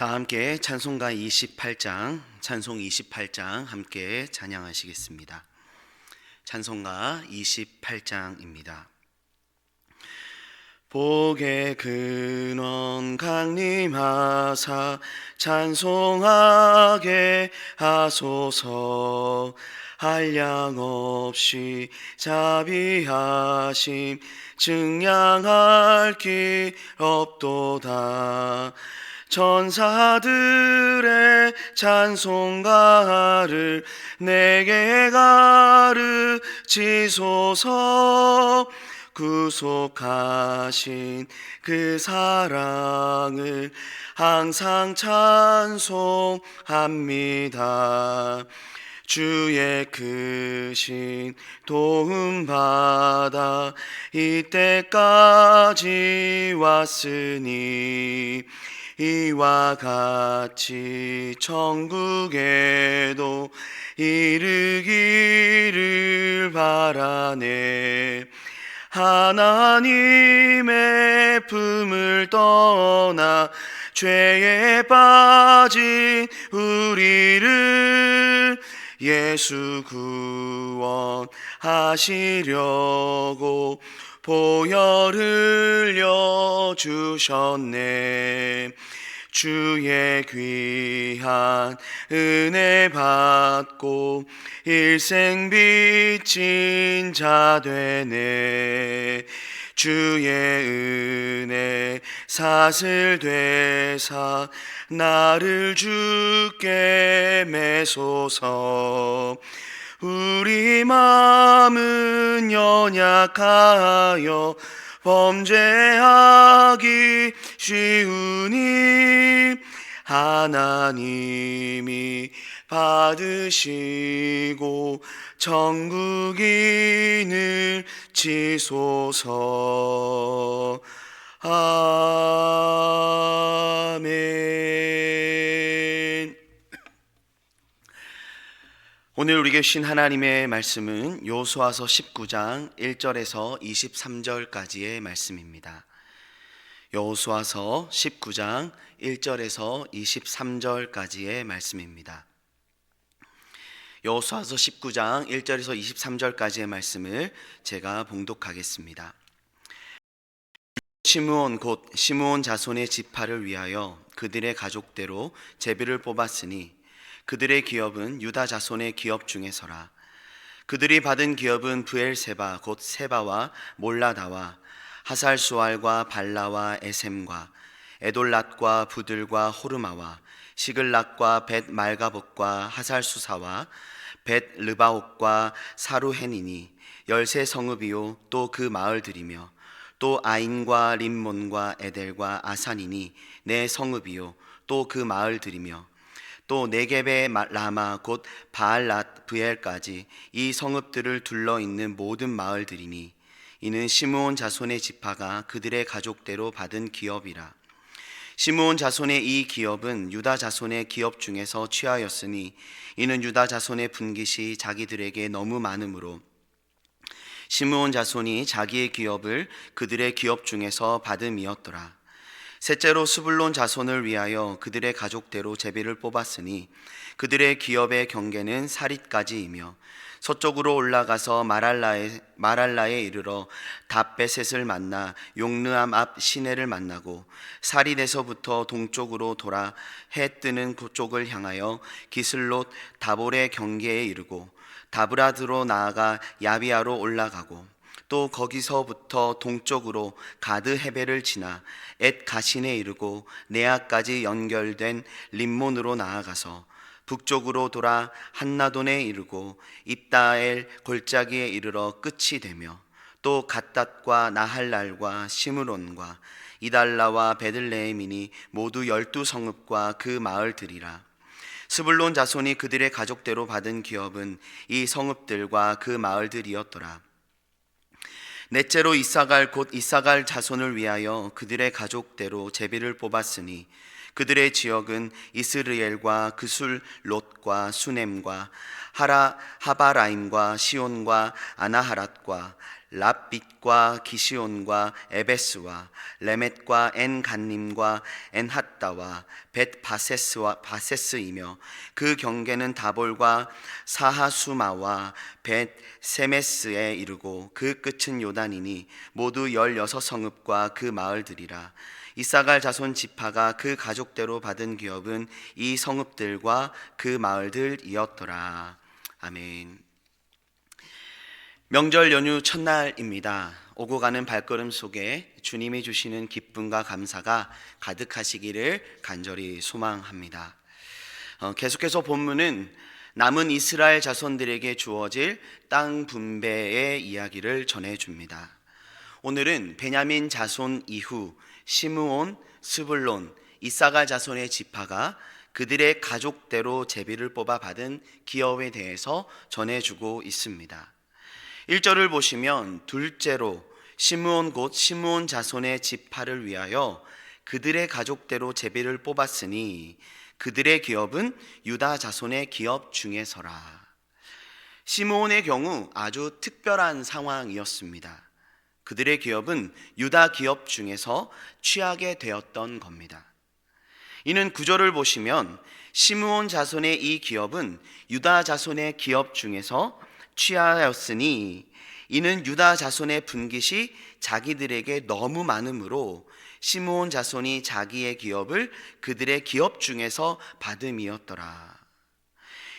다 함께 찬송가 28장, 찬송 28장 함께 찬양하시겠습니다. 찬송가 28장입니다. 복의 근원 강림하사 찬송하게 하소서. 한량 없이 자비하심 증량할 길 없도다. 천사들의 찬송가를 내게 가르치소서. 구속하신 그 사랑을 항상 찬송합니다. 주의 크신 도움 받아 이때까지 왔으니 이와 같이 천국에도 이르기를 바라네. 하나님의 품을 떠나 죄에 빠진 우리를 예수 구원하시려고 보혈 흘려 주셨네. 주의 귀한 은혜 받고 일생 빚진 자 되네. 주의 은혜 사슬 되사 나를 주께 매소서. 우리 마음은 연약하여 범죄하기 쉬우니 하나님이 받으시고 천국인을 치소서. 아멘. 오늘 우리에게 주신 하나님의 말씀은 여호수아서 19장 1절에서 23절까지의 말씀입니다. 여호수아서 19장 1절에서 23절까지의 말씀입니다. 여호수아서 19장 1절에서 23절까지의 말씀을 제가 봉독하겠습니다. 시므온 곧 시므온 자손의 지파를 위하여 그들의 가족대로 제비를 뽑았으니 그들의 기업은 유다 자손의 기업 중에서라. 그들이 받은 기업은 브엘세바 곧 세바와 몰라다와 하살수알과 발라와 에셈과 에돌랏과 부들과 호르마와 시글락과 벳 말가봇과 하살수사와 벳 르바옥과 사루헨이니 13성읍이요 또 그 마을들이며 또 아인과 림몬과 에델과 아산이니 4성읍이요 또 그 마을들이며 또 네겝의 라마 곧 바알랏 브엘까지 이 성읍들을 둘러 있는 모든 마을들이니 이는 시므온 자손의 지파가 그들의 가족대로 받은 기업이라. 시므온 자손의 이 기업은 유다 자손의 기업 중에서 취하였으니 이는 유다 자손의 분깃이 자기들에게 너무 많으므로 시므온 자손이 자기의 기업을 그들의 기업 중에서 받음이었더라. 셋째로 스불론 자손을 위하여 그들의 가족대로 제비를 뽑았으니 그들의 기업의 경계는 사릿까지이며 서쪽으로 올라가서 마랄라에 이르러 답베셋을 만나 용르암 앞 시내를 만나고 사릿에서부터 동쪽으로 돌아 해 뜨는 그쪽을 향하여 기슬롯 다볼의 경계에 이르고 다브라드로 나아가 야비아로 올라가고 또 거기서부터 동쪽으로 가드 헤벨을 지나 엣 가신에 이르고 네아까지 연결된 림몬으로 나아가서 북쪽으로 돌아 한나돈에 이르고 입다엘 골짜기에 이르러 끝이 되며 또 갓닷과 나할랄과 시므론과 이달라와 베들레헴이니 모두 12성읍과 그 마을들이라. 스불론 자손이 그들의 가족대로 받은 기업은 이 성읍들과 그 마을들이었더라. 넷째로 이사갈 곧 이사갈 자손을 위하여 그들의 가족대로 제비를 뽑았으니 그들의 지역은 이스르엘과 그술 롯과 수넴과 하바라임과 시온과 아나하랏과 랍빗과 기시온과 에베스와 레멧과 엔간님과 엔핫다와 벳바세스이며 그 경계는 다볼과 사하수마와 벳세메스에 이르고 그 끝은 요단이니 모두 16성읍과 그 마을들이라. 이사갈 자손 지파가 그 가족대로 받은 기업은 이 성읍들과 그 마을들이었더라. 아멘. 명절 연휴 첫날입니다. 오고 가는 발걸음 속에 주님이 주시는 기쁨과 감사가 가득하시기를 간절히 소망합니다. 계속해서 본문은 남은 이스라엘 자손들에게 주어질 땅 분배의 이야기를 전해줍니다. 오늘은 베냐민 자손 이후 시므온, 스불론, 이사갈 자손의 지파가 그들의 가족대로 제비를 뽑아 받은 기업에 대해서 전해주고 있습니다. 1절을 보시면 둘째로 시므온 곧 시므온 자손의 지파를 위하여 그들의 가족대로 제비를 뽑았으니 그들의 기업은 유다 자손의 기업 중에서라. 시므온의 경우 아주 특별한 상황이었습니다. 그들의 기업은 유다 기업 중에서 취하게 되었던 겁니다. 이는 9절을 보시면 시므온 자손의 이 기업은 유다 자손의 기업 중에서 취하였으니 이는 유다 자손의 분깃이 자기들에게 너무 많으므로 시므온 자손이 자기의 기업을 그들의 기업 중에서 받음이었더라.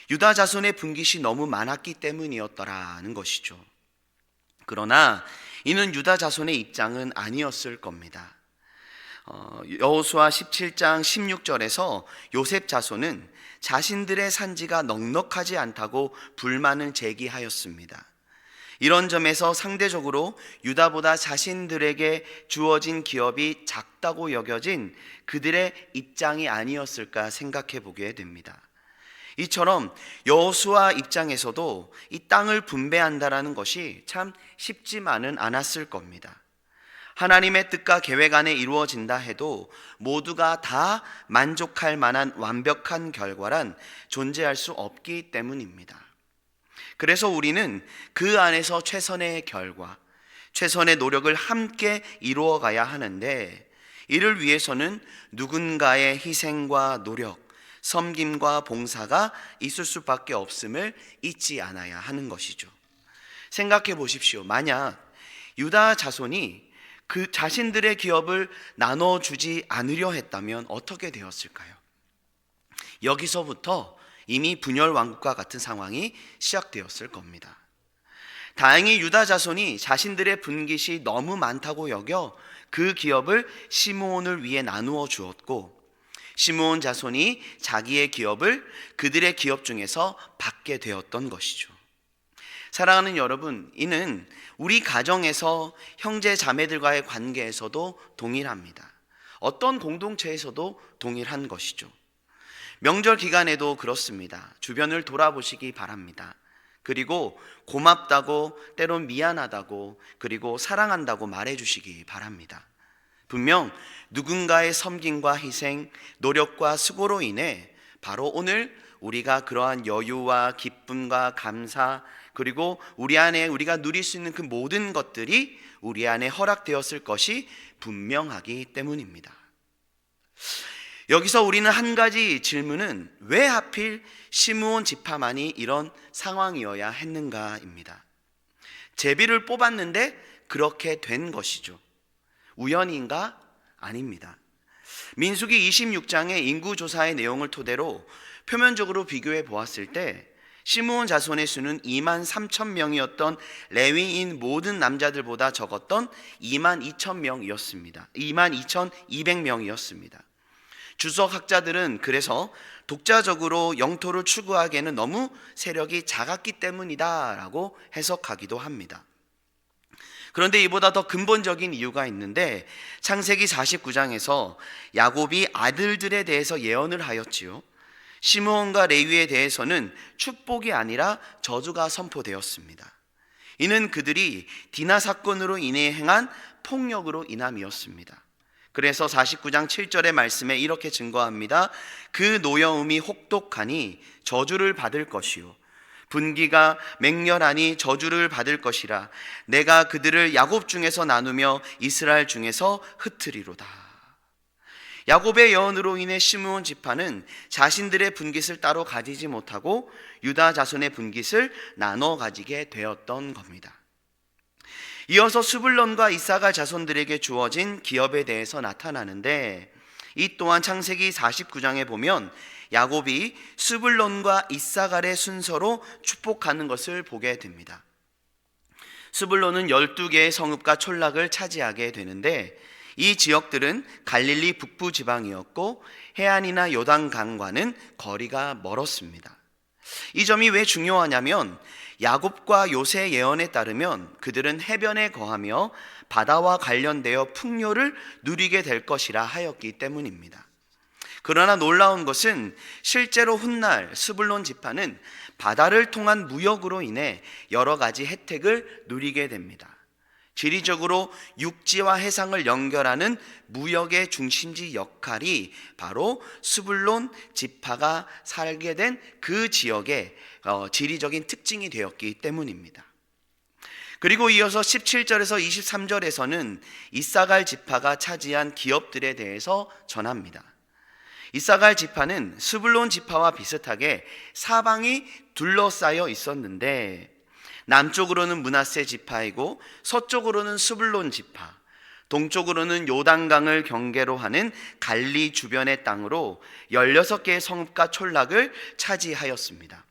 유다 자손의 분깃이 너무 많았기 때문이었더라는 것이죠. 그러나 이는 유다 자손의 입장은 아니었을 겁니다. 여호수아 17장 16절에서 요셉 자손은 자신들의 산지가 넉넉하지 않다고 불만을 제기하였습니다. 이런 점에서 상대적으로 유다보다 자신들에게 주어진 기업이 작다고 여겨진 그들의 입장이 아니었을까 생각해 보게 됩니다. 이처럼 여호수아 입장에서도 이 땅을 분배한다라는 것이 참 쉽지만은 않았을 겁니다. 하나님의 뜻과 계획 안에 이루어진다 해도 모두가 다 만족할 만한 완벽한 결과란 존재할 수 없기 때문입니다. 그래서 우리는 그 안에서 최선의 결과, 최선의 노력을 함께 이루어 가야 하는데, 이를 위해서는 누군가의 희생과 노력, 섬김과 봉사가 있을 수밖에 없음을 잊지 않아야 하는 것이죠. 생각해 보십시오. 만약 유다 자손이 그 자신들의 기업을 나눠주지 않으려 했다면 어떻게 되었을까요? 여기서부터 이미 분열 왕국과 같은 상황이 시작되었을 겁니다. 다행히 유다 자손이 자신들의 분깃이 너무 많다고 여겨 그 기업을 시므온을 위해 나누어 주었고, 시므온 자손이 자기의 기업을 그들의 기업 중에서 받게 되었던 것이죠. 사랑하는 여러분, 이는 우리 가정에서 형제 자매들과의 관계에서도 동일합니다. 어떤 공동체에서도 동일한 것이죠. 명절 기간에도 그렇습니다. 주변을 돌아보시기 바랍니다. 그리고 고맙다고, 때론 미안하다고, 그리고 사랑한다고 말해주시기 바랍니다. 분명 누군가의 섬김과 희생, 노력과 수고로 인해 바로 오늘 우리가 그러한 여유와 기쁨과 감사, 그리고 우리 안에 우리가 누릴 수 있는 그 모든 것들이 우리 안에 허락되었을 것이 분명하기 때문입니다. 여기서 우리는 한 가지 질문은 왜 하필 시므온 지파만이 이런 상황이어야 했는가입니다. 제비를 뽑았는데 그렇게 된 것이죠. 우연인가? 아닙니다. 민수기 26장의 인구조사의 내용을 토대로 표면적으로 비교해 보았을 때 시므온 자손의 수는 2만 3천 명이었던 레위인 모든 남자들보다 적었던 2만 2천 명이었습니다. 2만 2,200명이었습니다. 주석학자들은 그래서 독자적으로 영토를 추구하기에는 너무 세력이 작았기 때문이다라고 해석하기도 합니다. 그런데 이보다 더 근본적인 이유가 있는데, 창세기 49장에서 야곱이 아들들에 대해서 예언을 하였지요. 시므온과 레위에 대해서는 축복이 아니라 저주가 선포되었습니다. 이는 그들이 디나 사건으로 인해 행한 폭력으로 인함이었습니다. 그래서 49장 7절의 말씀에 이렇게 증거합니다. 그 노여움이 혹독하니 저주를 받을 것이요 분기가 맹렬하니 저주를 받을 것이라. 내가 그들을 야곱 중에서 나누며 이스라엘 중에서 흩으리로다. 야곱의 예언으로 인해 시므온 지파는 자신들의 분깃을 따로 가지지 못하고 유다 자손의 분깃을 나눠 가지게 되었던 겁니다. 이어서 스불론과 이사갈 자손들에게 주어진 기업에 대해서 나타나는데, 이 또한 창세기 49장에 보면 야곱이 스불론과 이사갈의 순서로 축복하는 것을 보게 됩니다. 스불론은 12개의 성읍과 촌락을 차지하게 되는데, 이 지역들은 갈릴리 북부 지방이었고 해안이나 요단강과는 거리가 멀었습니다. 이 점이 왜 중요하냐면, 야곱과 요새 예언에 따르면 그들은 해변에 거하며 바다와 관련되어 풍요를 누리게 될 것이라 하였기 때문입니다. 그러나 놀라운 것은 실제로 훗날 스불론 지파는 바다를 통한 무역으로 인해 여러 가지 혜택을 누리게 됩니다. 지리적으로 육지와 해상을 연결하는 무역의 중심지 역할이 바로 스불론 지파가 살게 된 그 지역의 지리적인 특징이 되었기 때문입니다. 그리고 이어서 17절에서 23절에서는 이사갈 지파가 차지한 기업들에 대해서 전합니다. 이사갈 지파는 스불론 지파와 비슷하게 사방이 둘러싸여 있었는데, 남쪽으로는 므낫세 지파이고 서쪽으로는 스불론 지파, 동쪽으로는 요단강을 경계로 하는 갈리 주변의 땅으로 16개의 성읍과 촌락을 차지하였습니다.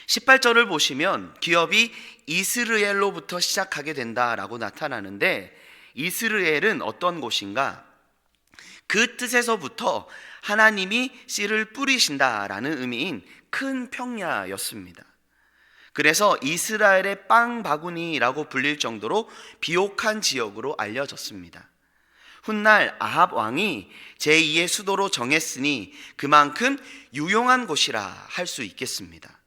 18절을 보시면 기업이 이스르엘로부터 시작하게 된다라고 나타나는데, 이스르엘은 어떤 곳인가? 그 뜻에서부터 하나님이 씨를 뿌리신다라는 의미인 큰 평야였습니다. 그래서 이스라엘의 빵 바구니라고 불릴 정도로 비옥한 지역으로 알려졌습니다. 훗날 아합 왕이 제2의 수도로 정했으니 그만큼 유용한 곳이라 할 수 있겠습니다.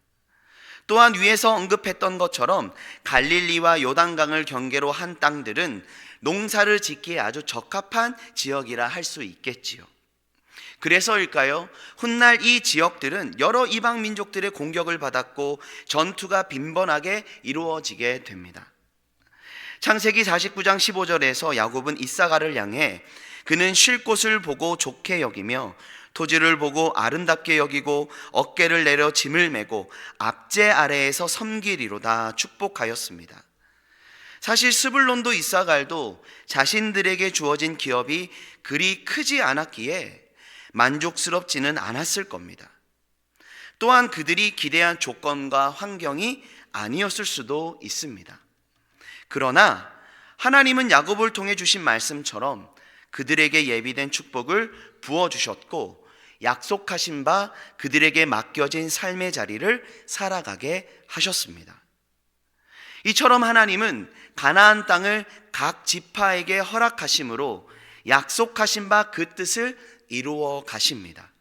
또한 위에서 언급했던 것처럼 갈릴리와 요단강을 경계로 한 땅들은 농사를 짓기에 아주 적합한 지역이라 할 수 있겠지요. 그래서일까요? 훗날 이 지역들은 여러 이방 민족들의 공격을 받았고 전투가 빈번하게 이루어지게 됩니다. 창세기 49장 15절에서 야곱은 이사갈을 향해 그는 쉴 곳을 보고 좋게 여기며 토지를 보고 아름답게 여기고 어깨를 내려 짐을 메고 압제 아래에서 섬기리로다 축복하였습니다. 사실 스불론도 이사갈도 자신들에게 주어진 기업이 그리 크지 않았기에 만족스럽지는 않았을 겁니다. 또한 그들이 기대한 조건과 환경이 아니었을 수도 있습니다. 그러나 하나님은 야곱을 통해 주신 말씀처럼 그들에게 예비된 축복을 부어주셨고 약속하신 바 그들에게 맡겨진 삶의 자리를 살아가게 하셨습니다. 이처럼 하나님은 가나안 땅을 각 지파에게 허락하심으로 약속하신 바 그 뜻을 이루어 가십니다.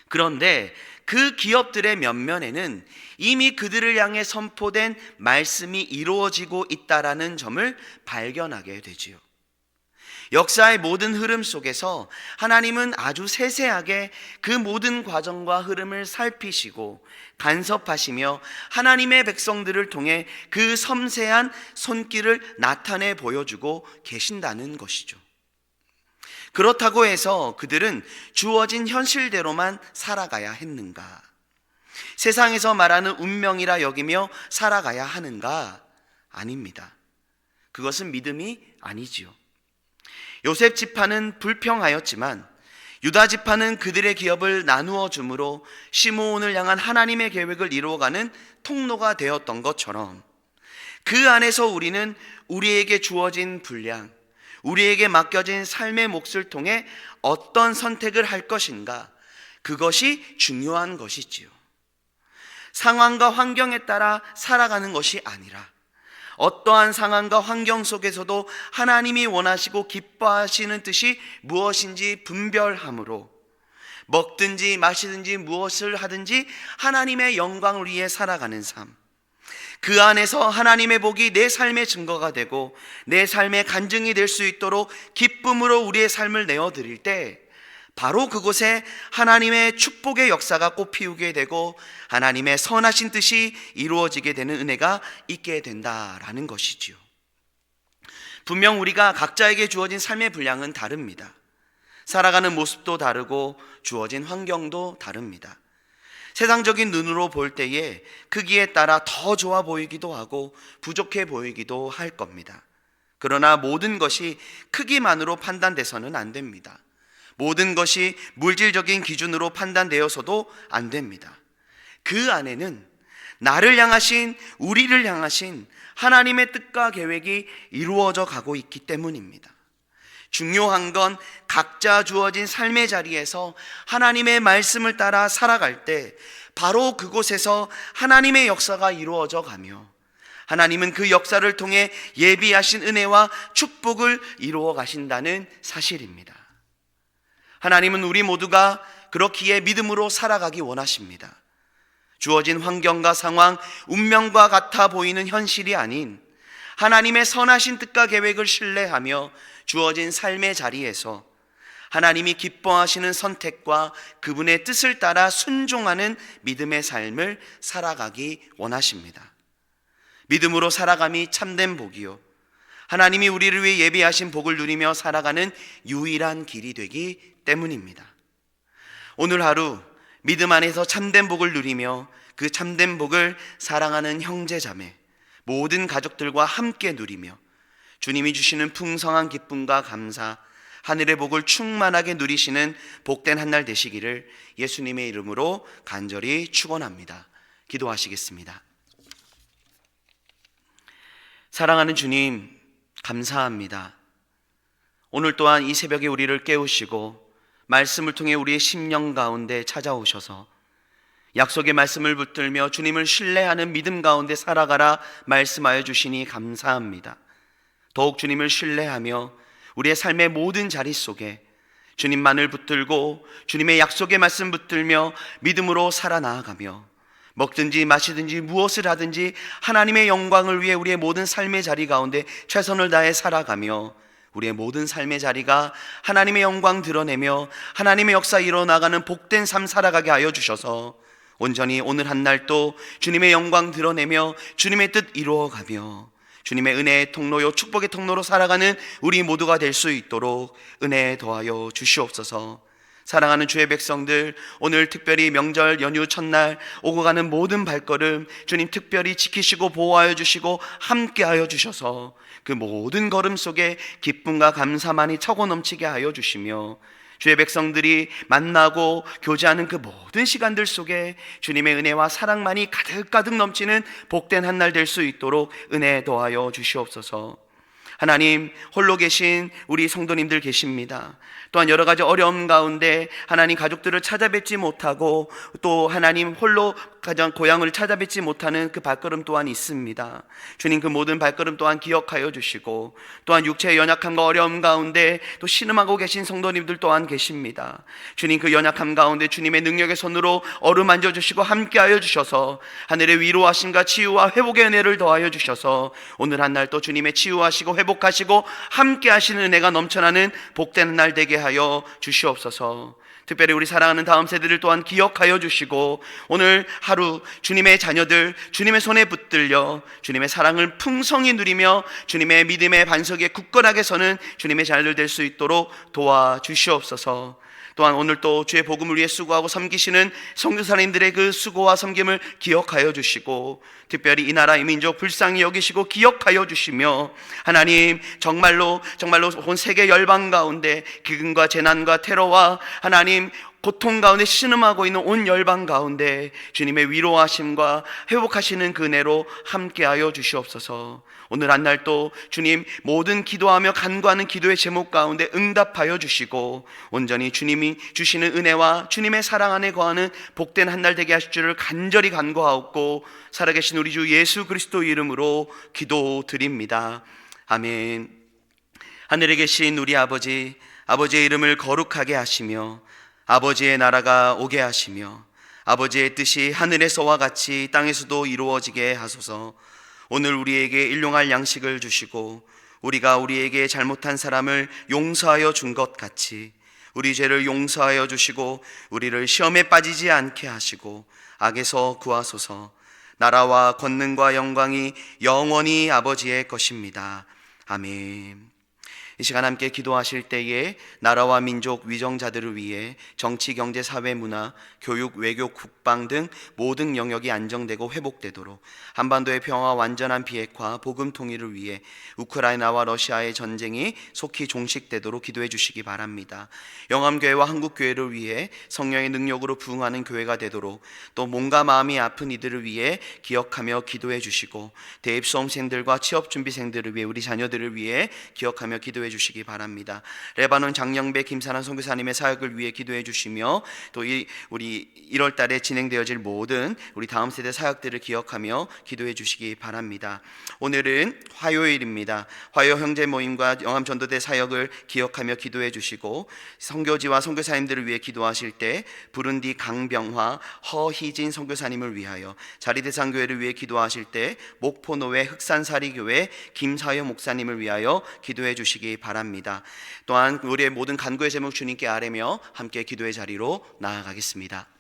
그런데 그 기업들의 면면에는 이미 그들을 향해 선포된 말씀이 이루어지고 있다라는 점을 발견하게 되지요. 역사의 모든 흐름 속에서 하나님은 아주 세세하게 그 모든 과정과 흐름을 살피시고 간섭하시며 하나님의 백성들을 통해 그 섬세한 손길을 나타내 보여주고 계신다는 것이죠. 그렇다고 해서 그들은 주어진 현실대로만 살아가야 했는가? 세상에서 말하는 운명이라 여기며 살아가야 하는가? 아닙니다. 그것은 믿음이 아니지요. 요셉 지파는 불평하였지만 유다 지파는 그들의 기업을 나누어 주므로 시므온을 향한 하나님의 계획을 이루어가는 통로가 되었던 것처럼 그 안에서 우리는 우리에게 주어진 분량, 우리에게 맡겨진 삶의 몫을 통해 어떤 선택을 할 것인가, 그것이 중요한 것이지요. 상황과 환경에 따라 살아가는 것이 아니라 어떠한 상황과 환경 속에서도 하나님이 원하시고 기뻐하시는 뜻이 무엇인지 분별함으로 먹든지 마시든지 무엇을 하든지 하나님의 영광을 위해 살아가는 삶, 그 안에서 하나님의 복이 내 삶의 증거가 되고 내 삶의 간증이 될 수 있도록 기쁨으로 우리의 삶을 내어드릴 때 바로 그곳에 하나님의 축복의 역사가 꽃피우게 되고 하나님의 선하신 뜻이 이루어지게 되는 은혜가 있게 된다라는 것이지요. 분명 우리가 각자에게 주어진 삶의 분량은 다릅니다. 살아가는 모습도 다르고 주어진 환경도 다릅니다. 세상적인 눈으로 볼 때에 크기에 따라 더 좋아 보이기도 하고 부족해 보이기도 할 겁니다. 그러나 모든 것이 크기만으로 판단돼서는 안 됩니다. 모든 것이 물질적인 기준으로 판단되어서도 안 됩니다. 그 안에는 나를 향하신, 우리를 향하신 하나님의 뜻과 계획이 이루어져 가고 있기 때문입니다. 중요한 건 각자 주어진 삶의 자리에서 하나님의 말씀을 따라 살아갈 때 바로 그곳에서 하나님의 역사가 이루어져 가며 하나님은 그 역사를 통해 예비하신 은혜와 축복을 이루어 가신다는 사실입니다. 하나님은 우리 모두가 그렇기에 믿음으로 살아가기 원하십니다. 주어진 환경과 상황, 운명과 같아 보이는 현실이 아닌 하나님의 선하신 뜻과 계획을 신뢰하며 주어진 삶의 자리에서 하나님이 기뻐하시는 선택과 그분의 뜻을 따라 순종하는 믿음의 삶을 살아가기 원하십니다. 믿음으로 살아감이 참된 복이요, 하나님이 우리를 위해 예비하신 복을 누리며 살아가는 유일한 길이 되기 때문입니다. 오늘 하루 믿음 안에서 참된 복을 누리며 그 참된 복을 사랑하는 형제 자매 모든 가족들과 함께 누리며 주님이 주시는 풍성한 기쁨과 감사, 하늘의 복을 충만하게 누리시는 복된 한 날 되시기를 예수님의 이름으로 간절히 축원합니다. 기도하시겠습니다. 사랑하는 주님, 감사합니다. 오늘 또한 이 새벽에 우리를 깨우시고 말씀을 통해 우리의 심령 가운데 찾아오셔서 약속의 말씀을 붙들며 주님을 신뢰하는 믿음 가운데 살아가라 말씀하여 주시니 감사합니다. 더욱 주님을 신뢰하며 우리의 삶의 모든 자리 속에 주님만을 붙들고 주님의 약속의 말씀 붙들며 믿음으로 살아나가며 먹든지 마시든지 무엇을 하든지 하나님의 영광을 위해 우리의 모든 삶의 자리 가운데 최선을 다해 살아가며 우리의 모든 삶의 자리가 하나님의 영광 드러내며 하나님의 역사 이뤄나가는 복된 삶 살아가게 하여 주셔서 온전히 오늘 한 날도 주님의 영광 드러내며 주님의 뜻 이루어가며 주님의 은혜의 통로요 축복의 통로로 살아가는 우리 모두가 될 수 있도록 은혜 더하여 주시옵소서. 사랑하는 주의 백성들, 오늘 특별히 명절 연휴 첫날 오고 가는 모든 발걸음 주님 특별히 지키시고 보호하여 주시고 함께하여 주셔서 그 모든 걸음 속에 기쁨과 감사만이 차고 넘치게 하여 주시며 주의 백성들이 만나고 교제하는 그 모든 시간들 속에 주님의 은혜와 사랑만이 가득가득 넘치는 복된 한 날 될 수 있도록 은혜 더하여 주시옵소서. 하나님, 홀로 계신 우리 성도님들 계십니다. 또한 여러 가지 어려움 가운데 하나님 가족들을 찾아뵙지 못하고 또 하나님 홀로 가장 고향을 찾아뵙지 못하는 그 발걸음 또한 있습니다. 주님, 그 모든 발걸음 또한 기억하여 주시고 또한 육체의 연약함과 어려움 가운데 또 신음하고 계신 성도님들 또한 계십니다. 주님, 그 연약함 가운데 주님의 능력의 손으로 어루만져 주시고 함께하여 주셔서 하늘의 위로하심과 치유와 회복의 은혜를 더하여 주셔서 오늘 한 날 또 주님의 치유하시고 회복하시고 함께하시는 은혜가 넘쳐나는 복된 날 되게 하여 주시옵소서. 특별히 우리 사랑하는 다음 세대를 또한 기억하여 주시고 오늘 하루 주님의 자녀들 주님의 손에 붙들려 주님의 사랑을 풍성히 누리며 주님의 믿음의 반석에 굳건하게 서는 주님의 자녀들 될 수 있도록 도와주시옵소서. 또한 오늘 또 주의 복음을 위해 수고하고 섬기시는 선교사님들의 그 수고와 섬김을 기억하여 주시고 특별히 이 나라 이 민족 불쌍히 여기시고 기억하여 주시며 하나님 정말로 온 세계 열방 가운데 기근과 재난과 테러와 하나님 고통 가운데 신음하고 있는 온 열방 가운데 주님의 위로하심과 회복하시는 그 은혜로 함께하여 주시옵소서. 오늘 한 날 또 주님 모든 기도하며 간구하는 기도의 제목 가운데 응답하여 주시고 온전히 주님이 주시는 은혜와 주님의 사랑 안에 거하는 복된 한 날 되게 하실 줄을 간절히 간구하옵고 살아계신 우리 주 예수 그리스도 이름으로 기도드립니다. 아멘. 하늘에 계신 우리 아버지, 아버지의 이름을 거룩하게 하시며 아버지의 나라가 오게 하시며 아버지의 뜻이 하늘에서와 같이 땅에서도 이루어지게 하소서. 오늘 우리에게 일용할 양식을 주시고 우리가 우리에게 잘못한 사람을 용서하여 준 것 같이 우리 죄를 용서하여 주시고 우리를 시험에 빠지지 않게 하시고 악에서 구하소서. 나라와 권능과 영광이 영원히 아버지의 것입니다. 아멘. 이 시간 함께 기도하실 때에 나라와 민족 위정자들을 위해 정치, 경제, 사회, 문화, 교육, 외교, 국방 등 모든 영역이 안정되고 회복되도록 한반도의 평화와 완전한 비핵화, 복음 통일을 위해 우크라이나와 러시아의 전쟁이 속히 종식되도록 기도해 주시기 바랍니다. 영암교회와 한국교회를 위해 성령의 능력으로 부흥하는 교회가 되도록 또 몸과 마음이 아픈 이들을 위해 기억하며 기도해 주시고 대입수험생들과 취업준비생들을 위해 우리 자녀들을 위해 기억하며 기도해 주시기 바랍니다. 레바논 장영배 김사란 선교사님의 사역을 위해 기도해 주시며 또 우리 1월 달에 진행되어질 모든 우리 다음 세대 사역들을 기억하며 기도해 주시기 바랍니다. 오늘은 화요일입니다. 화요 형제 모임과 영암 전도대 사역을 기억하며 기도해 주시고 선교지와 선교사님들을 위해 기도하실 때 부룬디 강병화 허희진 선교사님을 위하여 자리대상교회를 위해 기도하실 때 목포노회 흑산사리교회 김사여 목사님을 위하여 기도해 주시기 바랍니다. 또한 우리의 모든 간구의 제목 주님께 아뢰며 함께 기도의 자리로 나아가겠습니다.